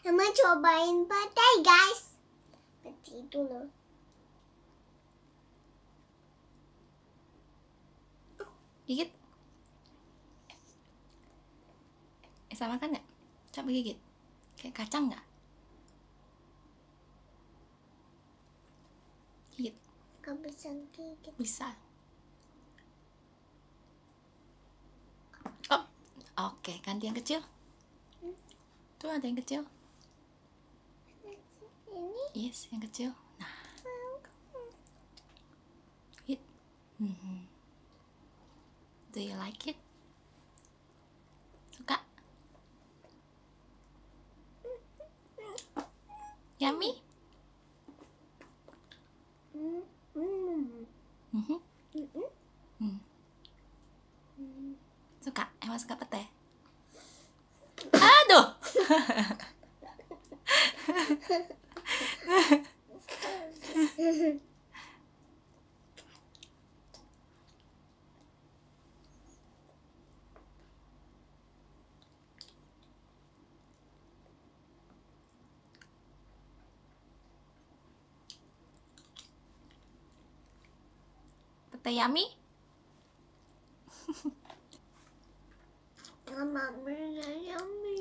Mama cobain petai guys. Petai itu loh. Gigit. Sama kan nggak? Coba gigit. Kayak kacang nggak? Gigit. Gak bisa gigit. Bisa. Oh, oke, ganti yang kecil. Tuh ada yang kecil. Ini? Yes, yang kecil. Nah, eat. Do you like it? Suka? Yummy? Suka? Emang suka pete? Aduh! Pete yummy? Mama beli yummy.